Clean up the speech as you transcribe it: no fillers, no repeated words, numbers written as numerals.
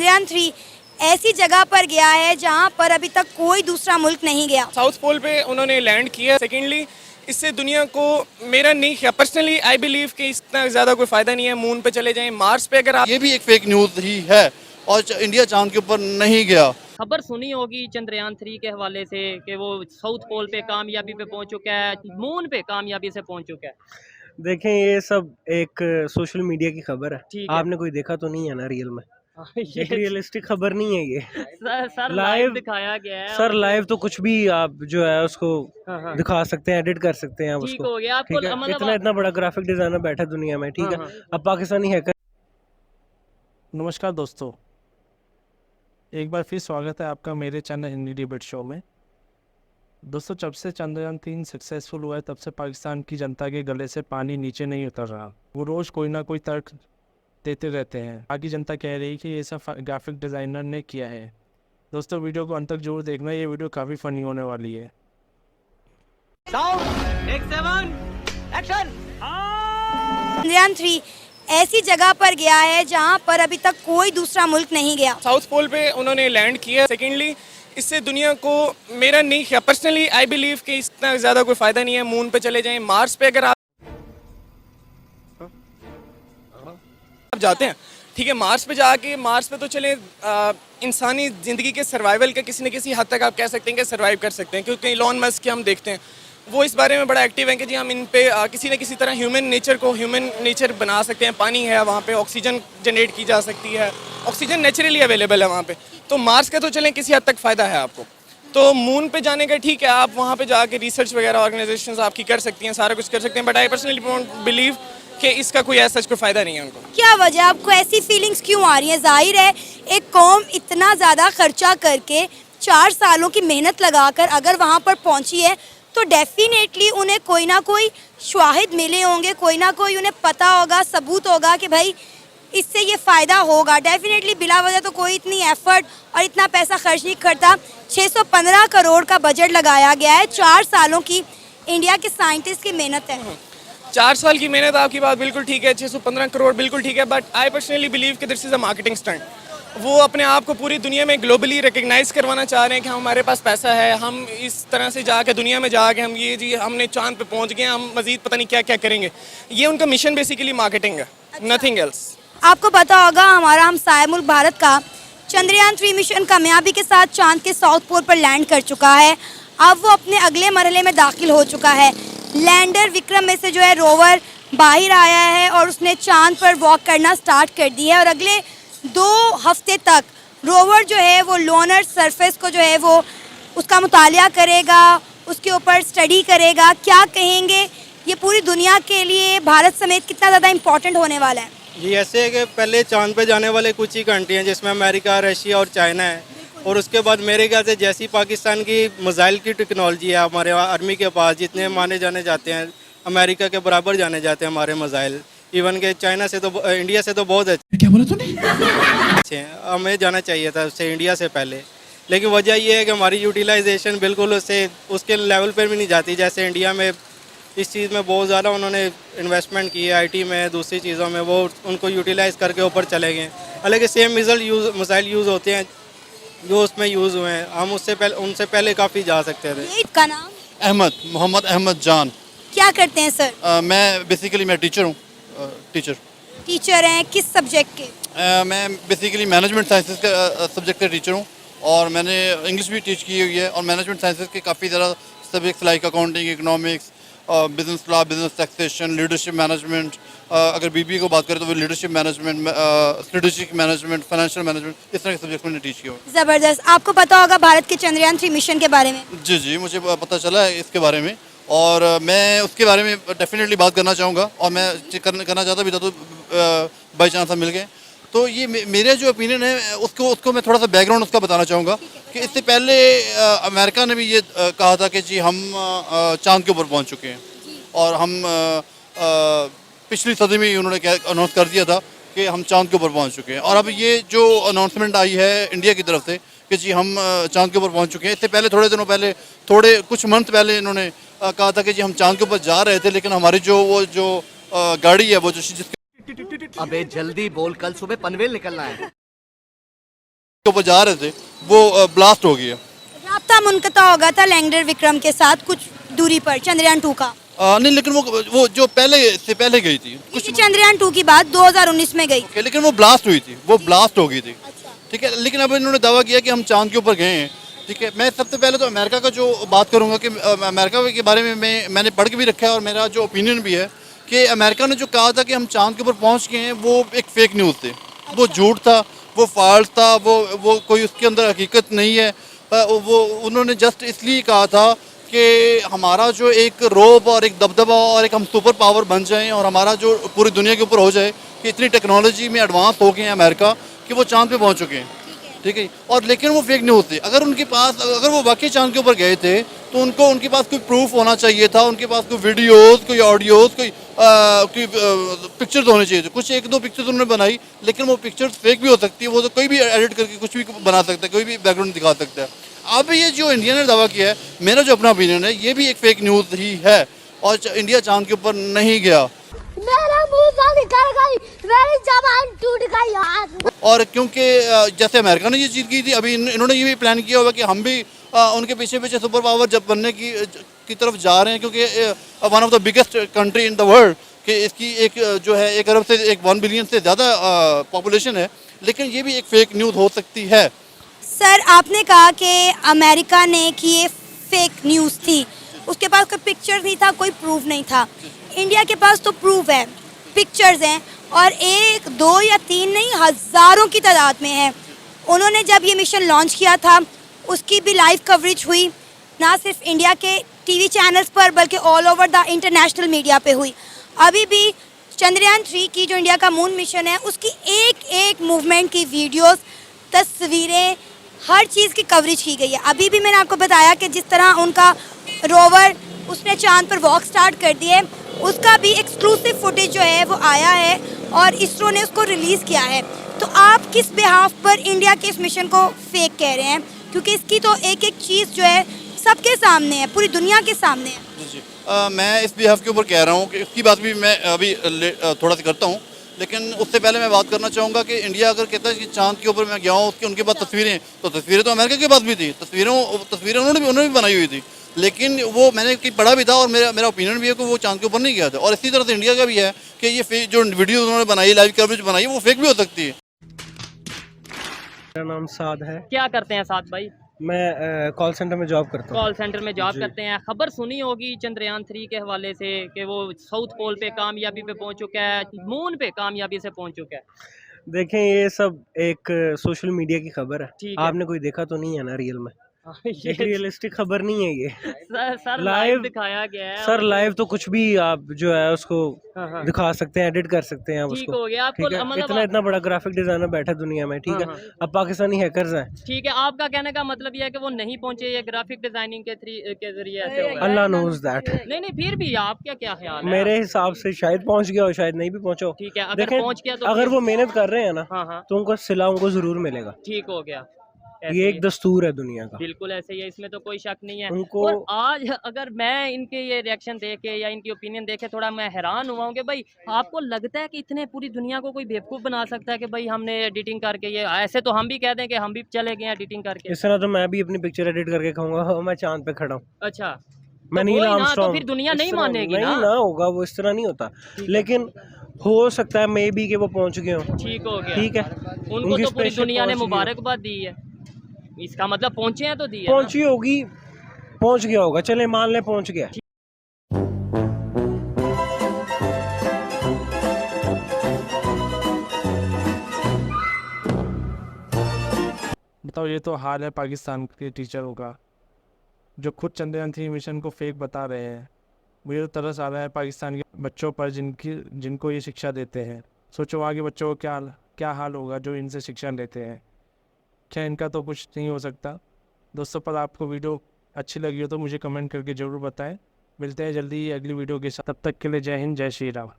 चंद्रयान-3 ऐसी जगह पर गया है जहां पर अभी तक कोई दूसरा मुल्क नहीं गया। साउथ पोल पे उन्होंने लैंड किया। सेकेंडली, इससे दुनिया को मेरा नहीं है पर्सनली आई बिलीव कि इतना ज़्यादा कोई फ़ायदा नहीं है। मून पे चले जाएं, मार्स पे अगर आप ये भी एक फेक न्यूज़ ही है और इंडिया चांद के ऊपर नहीं गया। खबर सुनी होगी चंद्रयान-3 के हवाले से कि वो साउथ पोल पे कामयाबी पे पहुंच चुका है, मून पे कामयाबी से पहुंच चुका है। देखें, ये सब एक सोशल मीडिया की खबर है। ठीक है। आपने कोई देखा तो नहीं है ना रियल में? ये एक रियलिस्टिक खबर नहीं है ये। सर लाइव दिखाया गया है। सर लाइव तो कुछ भी आप जो है उसको हाँ। दिखा सकते हैं, एडिट कर सकते हैं आप ठीक उसको। हो गया आपको ठीक है, मतलब इतना बड़ा ग्राफिक डिजाइनर बैठा है दुनिया में, ठीक है। हाँ। अब पाकिस्तानी हैकर। नमस्कार दोस्तों, एक बार फिर स्वागत है आपका मेरे चैनल हिंदी डिबेट शो में। दोस्तों, जब से चंद्रयान-3 सक्सेसफुल हुआ है तब से पाकिस्तान की जनता के गले से पानी नीचे नहीं उतर रहा। वो रोज़ कोई ना कोई तर्क देते रहते हैं। बाकी जनता कह रही है कि ये सब ग्राफिक डिज़ाइनर ने किया है। दोस्तों, वीडियो को अंत तक जरूर देखना, ये वीडियो काफ़ी फ़नी होने वाली है। चंद्रयान-3 ऐसी जगह पर गया है जहां पर अभी तक कोई दूसरा मुल्क नहीं गया। साउथ पोल पे उन्होंने लैंड किया। सेकेंडली, इससे दुनिया को मेरा नहीं है पर्सनली आई बिलीव कि इतना ज़्यादा कोई फ़ायदा नहीं है। मून पे चले जाएं, मार्स पे अगर आप जाते हैं, ठीक है, मार्स पे जाके मार्स पे तो चले इंसानी ज़िंदगी के सर्वाइवल का किसी न किसी हद तक आप कह सकते हैं कि सर्वाइव कर सकते हैं। क्योंकि इलॉन मस्क के हम देखते हैं, वो इस बारे में बड़ा एक्टिव है कि जी हम इन पे किसी न किसी तरह ह्यूमन नेचर बना सकते हैं। पानी है वहाँ पे, ऑक्सीजन जनरेट की जा सकती है, ऑक्सीजन नेचुरली अवेलेबल है वहाँ पे। तो मार्स का तो चलें किसी हद तक फ़ायदा है आपको। तो मून पे जाने का ठीक है, आप वहाँ पे जाके रिसर्च वगैरह ऑर्गेनाइजेशंस आपकी कर सकती हैं, सारा कुछ कर सकते हैं, but I personally don't believe कि इसका कोई ऐसा कोई फ़ायदा नहीं है उनको। क्या वजह, आपको ऐसी फीलिंग्स क्यों आ रही है? जाहिर है एक कौम इतना ज़्यादा खर्चा करके 4 सालों की मेहनत लगाकर अगर वहाँ पर पहुँची है तो डेफिनेटली उन्हें कोई ना कोई शवाहिद मिले होंगे, कोई ना कोई उन्हें पता होगा, सबूत होगा कि भाई इससे ये फ़ायदा होगा। डेफिनेटली बिला वजह तो कोई इतनी एफर्ट और इतना पैसा खर्च नहीं करता। 615 करोड़ का बजट लगाया गया है, 4 सालों की इंडिया के साइंटिस्ट की मेहनत है। 4 साल की मेहनत, आपकी बात बिल्कुल ठीक है, 615 करोड़ बिल्कुल ठीक है, बट आई पर्सनली बिलीव कि this is a marketing stunt. वो अपने आप को पूरी दुनिया में ग्लोबली रिकग्नाइज़ करवाना चाह रहे हैं कि हमारे पास पैसा है, हम इस तरह से जाके दुनिया में जाके हम ये जी हमने चांद पे पहुंच गए, हम मज़ीद पता नहीं क्या क्या करेंगे। ये उनका मिशन बेसिकली मार्केटिंग है, नथिंग एल्स। आपको पता होगा हमारा हमसाया मुल्क भारत का चंद्रयान-3 मिशन कामयाबी के साथ चांद के साउथ पोल पर लैंड कर चुका है। अब वो अपने अगले मरहले में दाखिल हो चुका है। लैंडर विक्रम में से जो है रोवर बाहर आया है और उसने चांद पर वॉक करना स्टार्ट कर दिया है और अगले 2 हफ्ते तक रोवर जो है वो लोनर सरफेस को जो है वो उसका मुतालिया करेगा, उसके ऊपर स्टडी करेगा। क्या कहेंगे, ये पूरी दुनिया के लिए भारत समेत कितना ज़्यादा इम्पोर्टेंट होने वाला है? ये ऐसे है कि पहले चांद पे जाने वाले कुछ ही कंट्री हैं जिसमें अमेरिका, रशिया और चाइना है, और उसके बाद मेरे ख्याल से जैसी पाकिस्तान की मिसाइल की टेक्नोलॉजी है हमारे आर्मी के पास, जितने माने जाने जाते हैं अमेरिका के बराबर जाने जाते हैं हमारे मिसाइल। इवन के चाइना से तो इंडिया से तो बहुत अच्छे। क्या बोला तूने? अच्छे हैं, हमें जाना चाहिए था उससे इंडिया से पहले, लेकिन वजह ये है कि हमारी यूटिलाइजेशन बिल्कुल उसके लेवल पर भी नहीं जाती। जैसे इंडिया में इस चीज़ में बहुत ज़्यादा उन्होंने इन्वेस्टमेंट की है, आईटी में, दूसरी चीज़ों में, वो उनको यूटिलाइज़ करके ऊपर चले गए। हालांकि सेम मिसाइल यूज़ होते हैं जो उसमें यूज़ हुए हैं, हम उनसे पहले काफ़ी जा सकते थे। इसका नाम मोहम्मद अहमद जान। क्या करते हैं सर? मैं बेसिकली टीचर हूँ। टीचर हैं किस सब्जेक्ट के? मैं बेसिकली मैनेजमेंट साइंसेस का सब्जेक्ट का टीचर हूँ और मैंने इंग्लिश भी टीच की हुई है और मैनेजमेंट साइंसेस के काफ़ी ज़्यादा subjects like accounting, economics, business law, business taxation, leadership management, अगर बीबीए को बात करें तो वो leadership management, strategic management, financial management, इस तरह के सब्जेक्ट मैंने टीच किया हुआ। ज़बरदस्त। आपको पता होगा भारत के चंद्रयान-3 मिशन के बारे में? जी, मुझे पता चला है इसके बारे में और मैं उसके बारे में डेफिनेटली बात करना चाहूँगा और मैं करना चाहता भी था, तो बाई चांस हम मिल गए। तो ये मेरे जो ओपिनियन है उसको मैं थोड़ा सा बैकग्राउंड उसका बताना चाहूँगा कि इससे पहले अमेरिका ने भी ये कहा था कि जी हम चांद के ऊपर पहुँच चुके हैं और हम पिछली सदी में ही उन्होंने अनाउंस कर दिया था कि हम चांद के ऊपर पहुँच चुके हैं। और अब ये जो अनाउंसमेंट आई है इंडिया की तरफ से कि जी हम चांद के ऊपर पहुँच चुके हैं, इससे पहले थोड़े दिनों पहले, कुछ मंथ पहले इन्होंने कहा था कि जी हम चांद के ऊपर जा रहे थे, लेकिन हमारी जो गाड़ी है वो जो अबे जल्दी बोल, कल सुबह पनवेल निकलना है। के ऊपर जा रहे थे वो ब्लास्ट हो गया। राब्ता मुनक़ता हो गया था लैंडर विक्रम के साथ कुछ दूरी पर चंद्रयान 2 का। नहीं, लेकिन वो जो पहले गई थी क्योंकि चंद्रयान 2 की बात 2019 में गई। ओके, लेकिन वो ब्लास्ट हुई थी, वो ब्लास्ट हो गई थी। ठीक है, लेकिन अब इन्होंने दावा किया कि हम चांद के ऊपर गए हैं। ठीक है, मैं सबसे पहले तो अमेरिका का जो बात करूंगा कि अमेरिका के बारे में मैंने पढ़ के भी रखा है और मेरा जो ओपिनियन भी है कि अमेरिका ने जो कहा था कि हम चांद के ऊपर पहुंच गए हैं, वो एक फेक न्यूज़ थे। वो झूठ था, वो फॉल्स था, वो कोई उसके अंदर हकीकत नहीं है। वो उन्होंने जस्ट इसलिए कहा था कि हमारा जो एक रोब और एक दबदबा और एक हम सुपर पावर बन जाएं और हमारा जो पूरी दुनिया के ऊपर हो जाए कि इतनी टेक्नोलॉजी में एडवांस हो गए हैं अमेरिका कि वो चांद पे पहुंच चुके हैं। ठीक है, और लेकिन वो फेक न्यूज़ थी। अगर वो वाकई चांद के ऊपर गए थे तो उनके पास कोई प्रूफ होना चाहिए था, उनके पास कोई वीडियोस, कोई ऑडियोस, कोई पिक्चर्स होने चाहिए थे। कुछ एक दो पिक्चर्स उन्होंने बनाई, लेकिन वो पिक्चर्स फेक भी हो सकती है। वो तो कोई भी एडिट करके कुछ भी बना सकता है, कोई भी बैकग्राउंड दिखा सकता है। अब ये जो इंडिया ने दावा किया है, मेरा जो अपना ओपिनियन है, ये भी एक फेक न्यूज़ ही है और इंडिया चांद के ऊपर नहीं गया। मेरा मुंह से निकल गई, मेरी जबान टूट गई यार। और क्योंकि जैसे अमेरिका ने ये चीज़ की थी, अभी इन्होंने ये भी प्लान किया होगा कि हम भी उनके पीछे पीछे सुपर पावर जब बनने की तरफ जा रहे हैं, क्योंकि one of the biggest country in the world कि इसकी एक जो है 1 अरब से 1 बिलियन से ज़्यादा पॉपुलेशन है। लेकिन ये भी एक फेक न्यूज़ हो सकती है। सर आपने कहा कि अमेरिका ने कि ये फेक न्यूज़ थी, उसके पास कोई पिक्चर नहीं था, कोई प्रूफ नहीं था। इंडिया के पास तो प्रूफ है, पिक्चर्स हैं और 1, 2 या 3 नहीं, हज़ारों की तादाद में है। उन्होंने जब ये मिशन लॉन्च किया था उसकी भी लाइव कवरेज हुई, ना सिर्फ इंडिया के टीवी चैनल्स पर बल्कि all over the international media पे हुई। अभी भी चंद्रयान 3 की जो इंडिया का मून मिशन है उसकी एक एक मूवमेंट की वीडियोस, तस्वीरें, हर चीज़ की कवरेज की गई है। अभी भी मैंने आपको बताया कि जिस तरह उनका रोवर उसने चांद पर वॉक स्टार्ट कर दी है, उसका भी एक्सक्लूसिव फुटेज जो है वो आया है और इसरो ने उसको रिलीज़ किया है। तो आप किस बिहाफ पर इंडिया के इस मिशन को फेक कह रहे हैं? क्योंकि इसकी तो एक एक चीज़ जो है सबके सामने है, पूरी दुनिया के सामने है। जी, मैं इस बिहाफ के ऊपर कह रहा हूँ कि इसकी बात भी मैं अभी थोड़ा सा करता हूँ, लेकिन उससे पहले मैं बात करना चाहूँगा कि इंडिया अगर कहता है कि चांद के ऊपर मैं गया हूँ, उनके पास तस्वीरें, तो तस्वीरें तो अमेरिका के पास भी थी। तस्वीरें उन्होंने भी बनाई हुई थी, लेकिन वो मैंने कहीं पढ़ा भी था और मेरा ओपिनियन भी है कि वो चांद के ऊपर नहीं गया था। और इसी तरह से इंडिया का भी है कि ये जो वीडियो उन्होंने बनाई, लाइव कवरेज बनाई, वो फेक भी हो सकती है। मेरा नाम साद है, क्या करते हैं साथ भाई? मैं कॉल सेंटर में जॉब करता हूँ। कॉल सेंटर में जॉब करते हैं। खबर सुनी होगी चंद्रयान 3 के हवाले से कि वो साउथ पोल पे कामयाबी पे पहुंच चुका है, मून पे कामयाबी से पहुंच चुका है। देखें, ये सब एक सोशल मीडिया की खबर है। ठीक है। आपने कोई देखा तो नहीं है ना रियल में? ये एक रियलिस्टिक खबर नहीं है ये। सर लाइव लाइव दिखाया गया है। सर लाइव तो कुछ भी आप जो है उसको हाँ। दिखा सकते हैं, एडिट कर सकते हैं आप ठीक उसको। हो गया आपको, ठीक है, मतलब इतना बड़ा ग्राफिक डिजाइनर बैठा दुनिया में, ठीक है। हाँ। अब पाकिस्तानी हैकर्स हैं, ठीक है, आपका कहने का मतलब ये है कि वो नहीं पहुंचे, ये ग्राफिक डिजाइनिंग के जरिए ऐसे हो गया। अल्लाह नोज दैट। नहीं फिर भी आपका क्या ख्याल है? मेरे हिसाब से शायद पहुंच गया हो, शायद नहीं भी पहुंचा हो। ठीक है, अगर देखें, पहुंच गया तो अगर फिर- वो मेहनत कर रहे हैं ना, हाँ तो उनको सिला उनको जरूर मिलेगा। ठीक हो गया। ऐसे ये ही एक दस्तूर है दुनिया का। बिल्कुल ऐसे ही है, इसमें तो कोई शक नहीं है। उनको- और आज अगर मैं इनके ये रिएक्शन देख के या इनकी ओपिनियन देख के थोड़ा मैं हैरान हुआ हूँ कि भाई आपको लगता है कि इतने पूरी दुनिया को कोई बेवकूफ़ बना सकता है कि भाई हमने एडिटिंग करके ये, ऐसे तो हम भी कह दें कि हम भी चले गए एडिटिंग करके। इस तरह तो मैं भी अपनी पिक्चर एडिट करके कहूँगा "हाँ, मैं चांद पे खड़ा हूँ, अच्छा मैं तो नील वही ना, तो आर्मस्ट्रांग"। फिर दुनिया इस नहीं तरह मानेगी नहीं ना। होगा, वो इस तरह नहीं होता। लेकिन हो सकता है मे बी कि वो पहुंच गए हो। ठीक हो गया। ठीक है, उनको उनकी तो पूरी spaceship दुनिया ने पहुंच गई है। मुबारकबाद दी है, इसका मतलब पहुंचे हैं तो दी है ना। पहुंची होगी, पहुंच गया होगा, चले मान ले पहुंच गया। बताओ, ये तो हाल है पाकिस्तान के टीचरों का, जो खुद चंद्रयान 3 मिशन को फेक बता रहे हैं। मुझे तो तरस आ रहा है पाकिस्तान के बच्चों पर जिनको ये शिक्षा देते हैं। सोचो आगे बच्चों को क्या हाल होगा जो इनसे शिक्षा लेते हैं। क्या इनका तो कुछ नहीं हो सकता। दोस्तों, पर आपको वीडियो अच्छी लगी हो तो मुझे कमेंट करके ज़रूर बताएं। मिलते हैं जल्दी ही अगली वीडियो के साथ, तब तक के लिए जय हिंद, जय श्री राम।